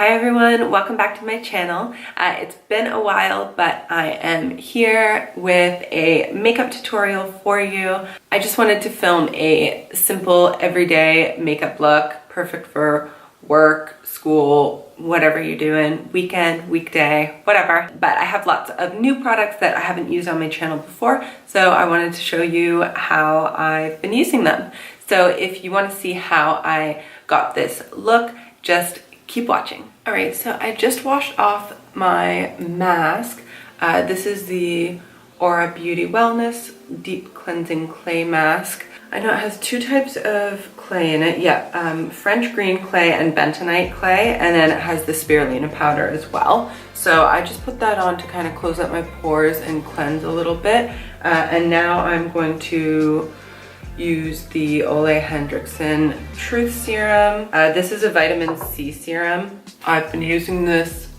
Hi everyone, welcome back to my channel. It's been a while, but I am here with a makeup tutorial for you. I just wanted to film a simple everyday makeup look, perfect for work, school, whatever you're doing, weekend, weekday, whatever. But I have lots of new products that I haven't used on my channel before, so I wanted to show you how I've been using them. So if you want to see how I got this look, just keep watching. All right, so I just washed off my mask. This is the Aura Beauty Wellness Deep Cleansing Clay Mask. I know it has two types of clay in it. Yeah, French green clay and bentonite clay, and then it has the spirulina powder as well. So I just put that on to kind of close up my pores and cleanse a little bit. And now I'm going to use the Ole Henriksen Truth Serum. This is a vitamin C serum. I've been using this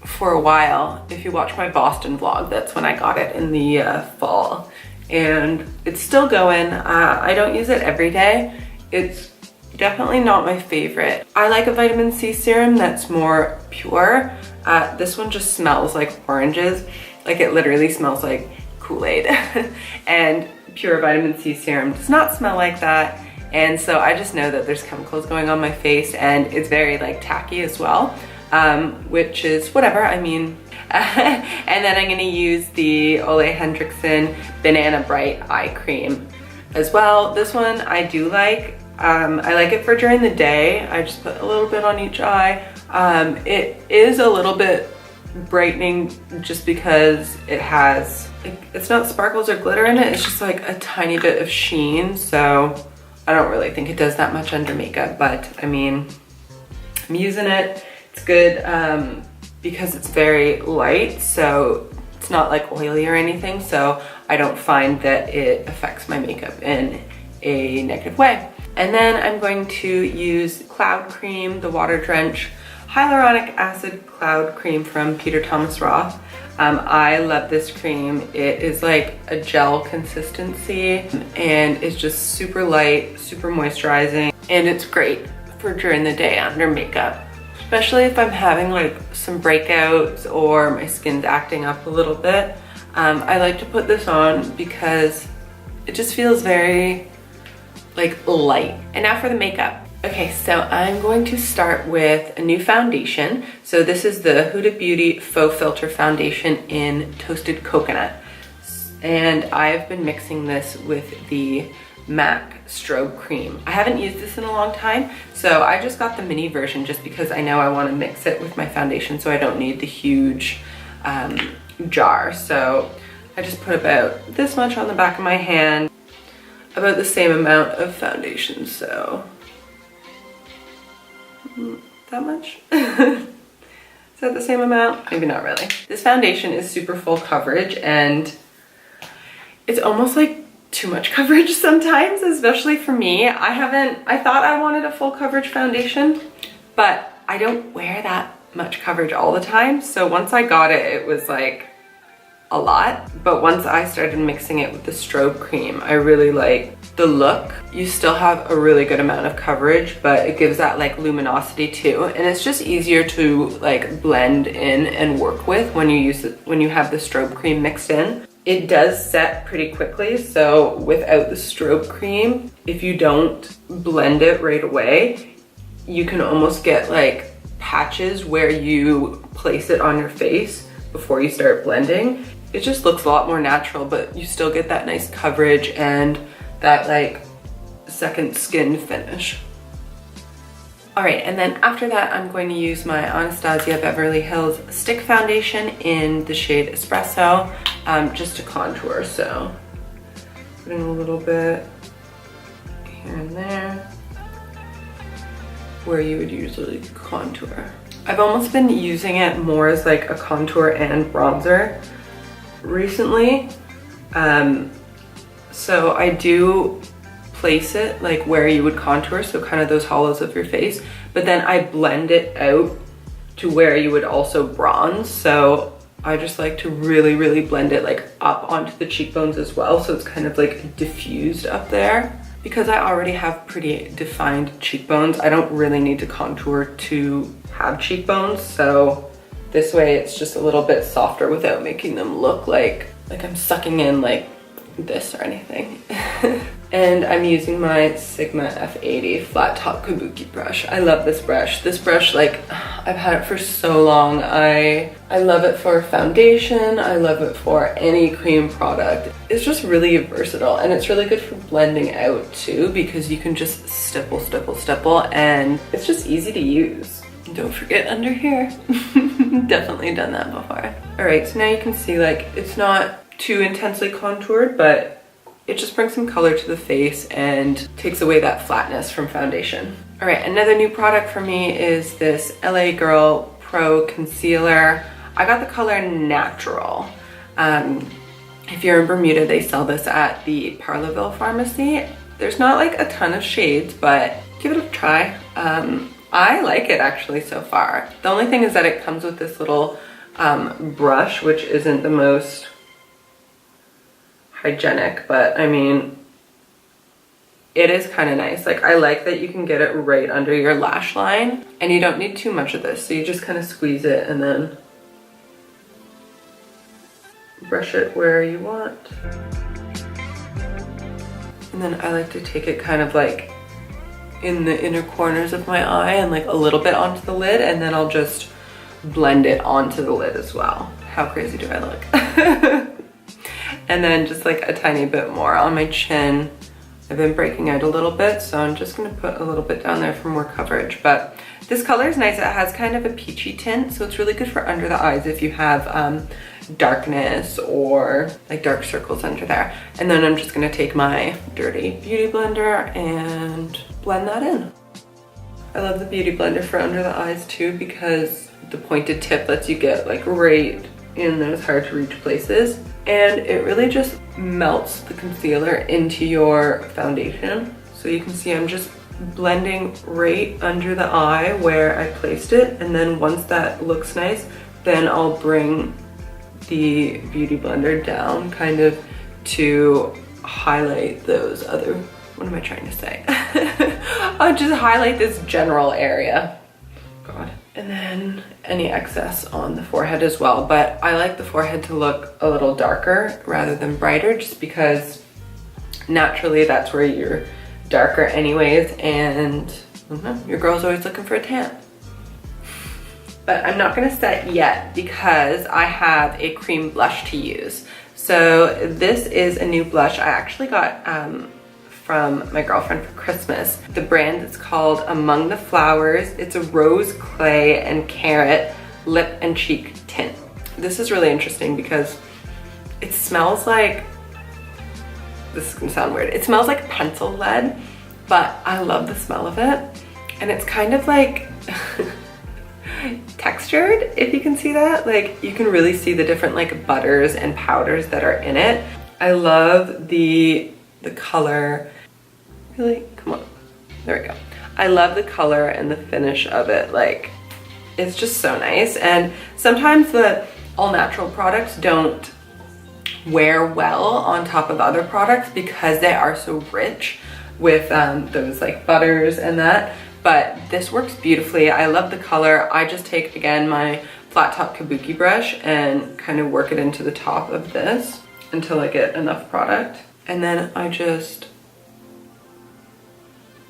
for a while. If you watch my Boston vlog, that's when I got it in the fall. And it's still going. I don't use it every day. It's definitely not my favorite. I like a vitamin C serum that's more pure. This one just smells like oranges. Like it literally smells like Kool-Aid. And pure vitamin C serum does not smell like that, and so I just know that there's chemicals going on my face, and it's very like tacky as well, which is whatever, I mean. And then I'm going to use the Ole Henriksen Banana Bright Eye Cream as well. This one I do like. I like it for during the day. I just put a little bit on each eye. It is a little bit brightening just because it has, it's not sparkles or glitter in it, it's just like a tiny bit of sheen, so I don't really think it does that much under makeup, but I mean, I'm using it. It's good because it's very light, so it's not like oily or anything, so I don't find that it affects my makeup in a negative way. And then I'm going to use Cloud Cream, the Water Drench Hyaluronic Acid Cloud Cream from Peter Thomas Roth. I love this cream. It is like a gel consistency, and it's just super light, super moisturizing, and it's great for during the day under makeup, especially if I'm having like some breakouts or my skin's acting up a little bit. I like to put this on because it just feels very like light. And now for the makeup. Okay, so I'm going to start with a new foundation. So this is the Huda Beauty Faux Filter Foundation in Toasted Coconut. And I've been mixing this with the MAC Strobe Cream. I haven't used this in a long time, so I just got the mini version just because I know I want to mix it with my foundation, so I don't need the huge jar. So I just put about this much on the back of my hand, about the same amount of foundation, so that much? Is that the same amount? Maybe not really. This foundation is super full coverage, and it's almost like too much coverage sometimes, especially for me. I thought I wanted a full coverage foundation, but I don't wear that much coverage all the time. So once I got it, it was like a lot. But once I started mixing it with the strobe cream, I really like the look. You still have a really good amount of coverage, but it gives that like luminosity too, and it's just easier to like blend in and work with when you use it, when you have the strobe cream mixed in. It does set pretty quickly, so without the strobe cream, if you don't blend it right away, you can almost get like patches where you place it on your face before you start blending. It just looks a lot more natural, but you still get that nice coverage and that like second skin finish. All right, and then after that, I'm going to use my Anastasia Beverly Hills Stick Foundation in the shade Espresso, just to contour. So putting a little bit here and there where you would usually contour. I've almost been using it more as like a contour and bronzer recently. So I do place it like where you would contour, so kind of those hollows of your face, but then I blend it out to where you would also bronze. So I just like to really, really blend it like up onto the cheekbones as well, so it's kind of like diffused up there. because I already have pretty defined cheekbones, I don't really need to contour to have cheekbones. So this way it's just a little bit softer without making them look like I'm sucking in like this or anything. And I'm using my Sigma F80 flat top kabuki brush. I love this brush. This brush, like, I've had it for so long. I love it for foundation. I love it for any cream product. It's just really versatile, and it's really good for blending out too, because you can just stipple, stipple, stipple, and it's just easy to use. Don't forget under here. Definitely done that before. All right, so now you can see, like, it's not too intensely contoured, but it just brings some color to the face and takes away that flatness from foundation. All right, another new product for me is this LA Girl Pro Concealer. I got the color Natural. If you're in Bermuda, they sell this at the Parleville Pharmacy. There's not like a ton of shades, but give it a try. I like it actually so far. The only thing is that it comes with this little brush, which isn't the most hygienic, but I mean, it is kind of nice. Like, I like that you can get it right under your lash line, and you don't need too much of this, so you just kind of squeeze it and then brush it where you want. And then I like to take it kind of like in the inner corners of my eye and like a little bit onto the lid, and then I'll just blend it onto the lid as well. How crazy do I look? And then just like a tiny bit more on my chin. I've been breaking out a little bit, so I'm just gonna put a little bit down there for more coverage. But this color is nice. It has kind of a peachy tint, so it's really good for under the eyes if you have darkness or like dark circles under there. And then I'm just gonna take my dirty beauty blender and blend that in. I love the beauty blender for under the eyes too, because the pointed tip lets you get like right in those hard to reach places, and it really just melts the concealer into your foundation. So you can see I'm just blending right under the eye where I placed it, and then once that looks nice, then I'll bring the beauty blender down kind of to highlight those other, what am I trying to say? I'll just highlight this general area. God. And then any excess on the forehead as well. But I like the forehead to look a little darker rather than brighter, just because naturally that's where you're darker anyways, and your girl's always looking for a tan. But I'm not gonna set yet because I have a cream blush to use. So this is a new blush I actually got from my girlfriend for Christmas. The brand is called Among the Flowers. It's a rose, clay, and carrot lip and cheek tint. This is really interesting because it smells like, this is gonna sound weird, it smells like pencil lead, but I love the smell of it. And it's kind of like textured, if you can see that. Like, you can really see the different like butters and powders that are in it. I love the color. Really? Come on. There we go. I love the color and the finish of it. Like, it's just so nice. And sometimes the all-natural products don't wear well on top of other products because they are so rich with those like butters and that. But this works beautifully. I love the color. I just take, again, my flat top kabuki brush and kind of work it into the top of this until I get enough product. And then I just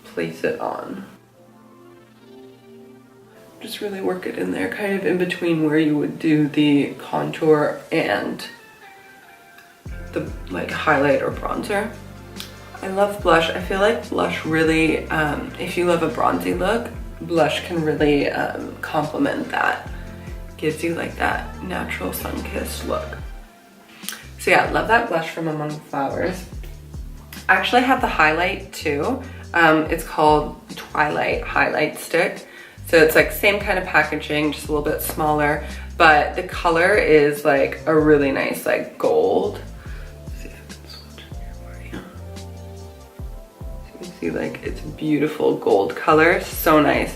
place it on. Just really work it in there, kind of in between where you would do the contour and the like highlight or bronzer. I love blush. I feel like blush really, if you love a bronzy look, blush can really complement that. Gives you like that natural sun-kissed look. So yeah, love that blush from Among the Flowers. I actually have the highlight too. It's called Twilight Highlight Stick. So it's like same kind of packaging, just a little bit smaller, but the color is like a really nice like gold. Let's see if I can switch here for you. So you can see like it's beautiful gold color, so nice.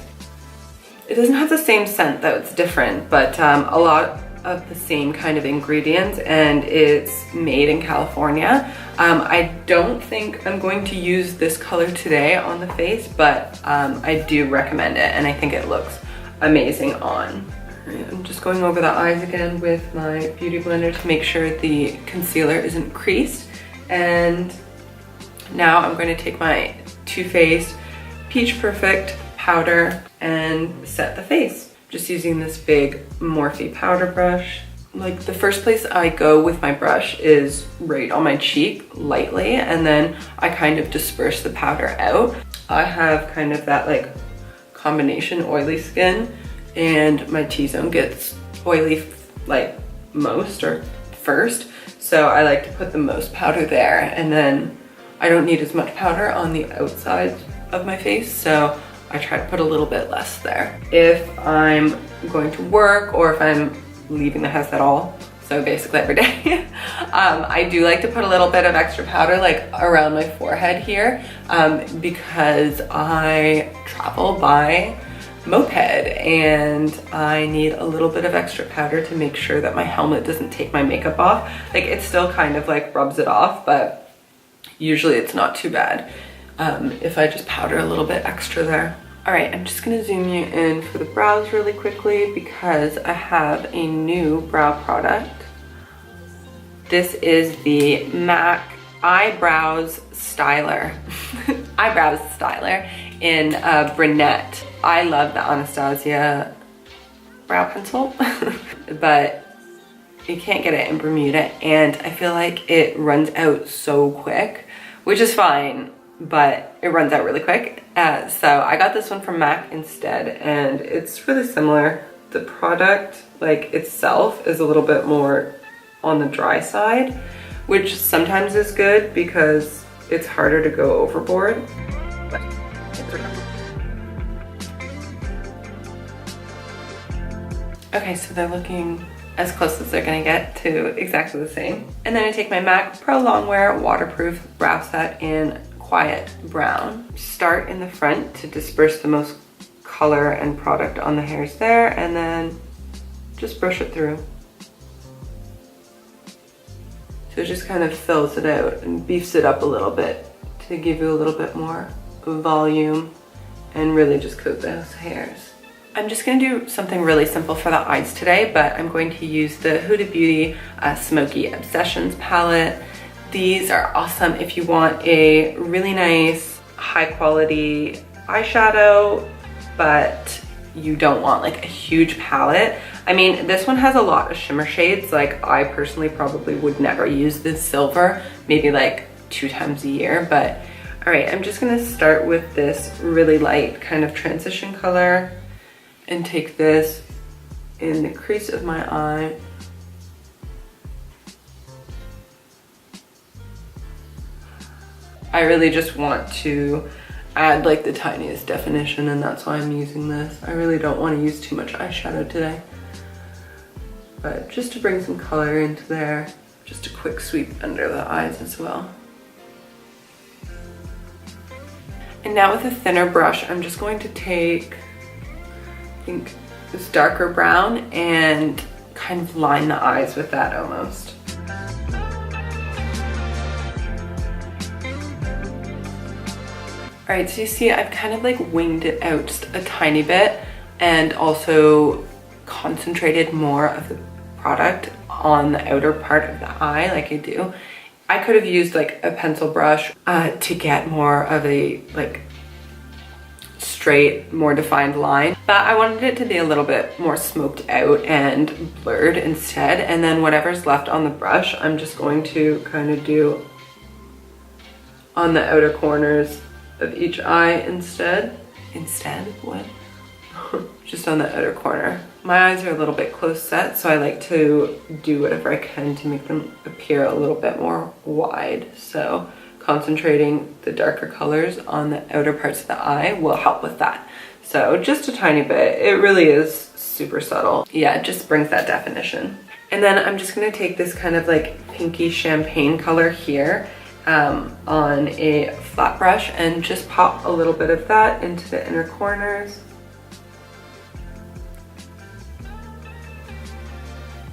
It doesn't have the same scent though, it's different, but a lot of the same kind of ingredients, and it's made in California. I don't think I'm going to use this color today on the face, but I do recommend it, and I think it looks amazing on. I'm just going over the eyes again with my beauty blender to make sure the concealer isn't creased. And now I'm going to take my Too Faced Peach Perfect powder and set the face. Just using this big Morphe powder brush. Like, the first place I go with my brush is right on my cheek, lightly, and then I kind of disperse the powder out. I have kind of that like combination oily skin, and my T-zone gets oily like most or first. So I like to put the most powder there, and then I don't need as much powder on the outside of my face, so I try to put a little bit less there. If I'm going to work or if I'm leaving the house at all, so basically every day, I do like to put a little bit of extra powder like around my forehead here, because I travel by moped and I need a little bit of extra powder to make sure that my helmet doesn't take my makeup off. Like, it still kind of like rubs it off, but usually it's not too bad if I just powder a little bit extra there. All right, I'm just gonna zoom you in for the brows really quickly because I have a new brow product. This is the MAC Eyebrows Styler. Eyebrows Styler in brunette. I love the Anastasia brow pencil, but you can't get it in Bermuda, and I feel like it runs out so quick, which is fine, but it runs out really quick. So I got this one from MAC instead, and it's really similar. The product, like itself, is a little bit more on the dry side, which sometimes is good because it's harder to go overboard. Okay, so they're looking as close as they're gonna get to exactly the same. And then I take my MAC Pro Longwear Waterproof Brow Set in Quiet Brown. Start in the front to disperse the most color and product on the hairs there, and then just brush it through. So it just kind of fills it out and beefs it up a little bit to give you a little bit more volume and really just coat those hairs. I'm just gonna do something really simple for the eyes today, but I'm going to use the Huda Beauty Smoky Obsessions palette. These are awesome if you want a really nice, high quality eyeshadow, but you don't want like a huge palette. I mean, this one has a lot of shimmer shades. Like, I personally probably would never use this silver, maybe like 2 times a year, but all right, I'm just gonna start with this really light kind of transition color and take this in the crease of my eye. I really just want to add like the tiniest definition, and that's why I'm using this. I really don't want to use too much eyeshadow today, but just to bring some color into there, just a quick sweep under the eyes as well. And now with a thinner brush, I'm just going to take, I think, this darker brown and kind of line the eyes with that almost. All right, so you see I've kind of like winged it out just a tiny bit and also concentrated more of the product on the outer part of the eye like I do. I could have used like a pencil brush to get more of a like straight, more defined line, but I wanted it to be a little bit more smoked out and blurred instead. And then whatever's left on the brush, I'm just going to kind of do on the outer corners of each eye instead. What? Just on the outer corner. My eyes are a little bit close set, so I like to do whatever I can to make them appear a little bit more wide. So concentrating the darker colors on the outer parts of the eye will help with that. So just a tiny bit. It really is super subtle. Yeah, it just brings that definition. And then I'm just gonna take this kind of like pinky champagne color here on a flat brush and just pop a little bit of that into the inner corners.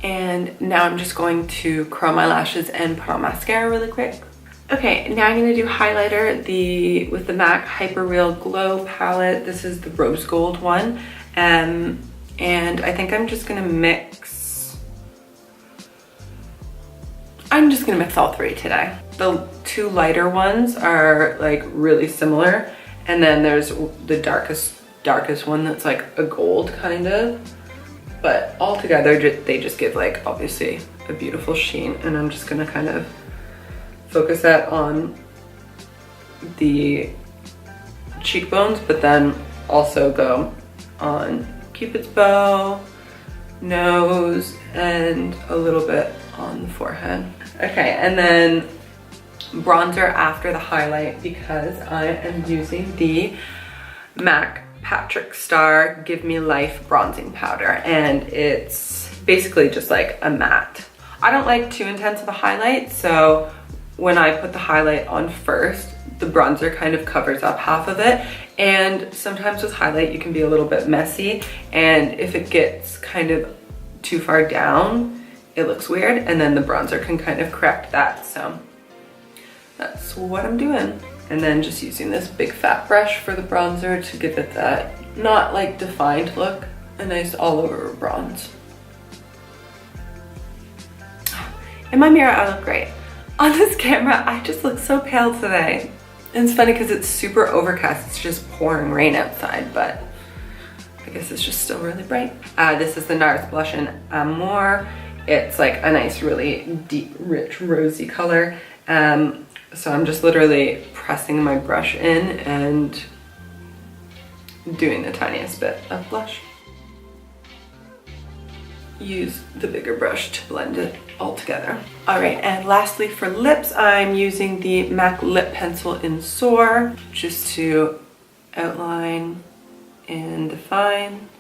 And now I'm just going to curl my lashes and put on mascara really quick. Okay, now I'm gonna do highlighter with the MAC Hyper Real Glow palette. This is the rose gold one. And I think I'm just gonna mix all three today. The two lighter ones are like really similar. And then there's the darkest one that's like a gold kind of. But all together, they just give like obviously a beautiful sheen. And I'm just gonna kind of focus that on the cheekbones, but then also go on Cupid's bow, nose, and a little bit on the forehead. Okay, and then bronzer after the highlight because I am using the MAC Patrick Star Give Me Life bronzing powder, and it's basically just like a matte. I don't like too intense of a highlight, so when I put the highlight on first, the bronzer kind of covers up half of it. And sometimes with highlight, you can be a little bit messy. And if it gets kind of too far down, it looks weird. And then the bronzer can kind of correct that. So that's what I'm doing. And then just using this big fat brush for the bronzer to give it that not like defined look, a nice all over bronze. In my mirror, I look great. On this camera, I just look so pale today. And it's funny because it's super overcast. It's just pouring rain outside, but I guess it's just still really bright. This is the NARS Blush in Amour. It's like a nice, really deep, rich, rosy color. So I'm just literally pressing my brush in and doing the tiniest bit of blush. Use the bigger brush to blend it all together. All right, and lastly for lips, I'm using the MAC Lip Pencil in Soar just to outline and define.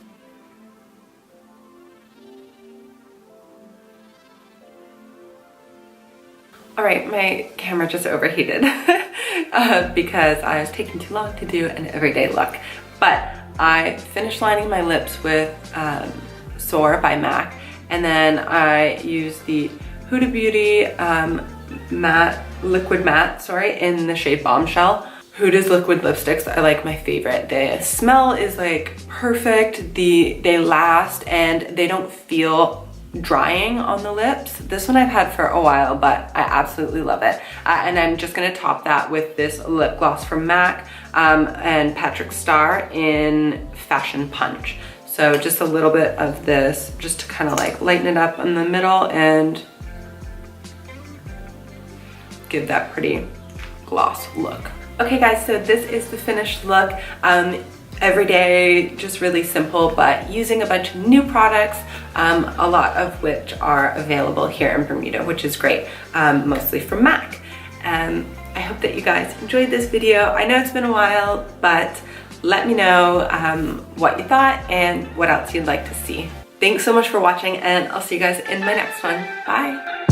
All right, my camera just overheated because I was taking too long to do an everyday look. But I finished lining my lips with Soar by MAC, and then I used the Huda Beauty liquid matte, in the shade Bombshell. Huda's liquid lipsticks are like my favorite. The smell is like perfect, they last, and they don't feel drying on the lips. This one I've had for a while, but I absolutely love it. And I'm just gonna top that with this lip gloss from MAC and Patrick Star in Fashion Punch. So just a little bit of this just to kind of like lighten it up in the middle and give that pretty gloss look. Okay guys, so this is the finished look. Every day, just really simple, but using a bunch of new products, a lot of which are available here in Bermuda, which is great, mostly from MAC. I hope that you guys enjoyed this video. I know it's been a while, but let me know what you thought and what else you'd like to see. Thanks so much for watching, and I'll see you guys in my next one. Bye.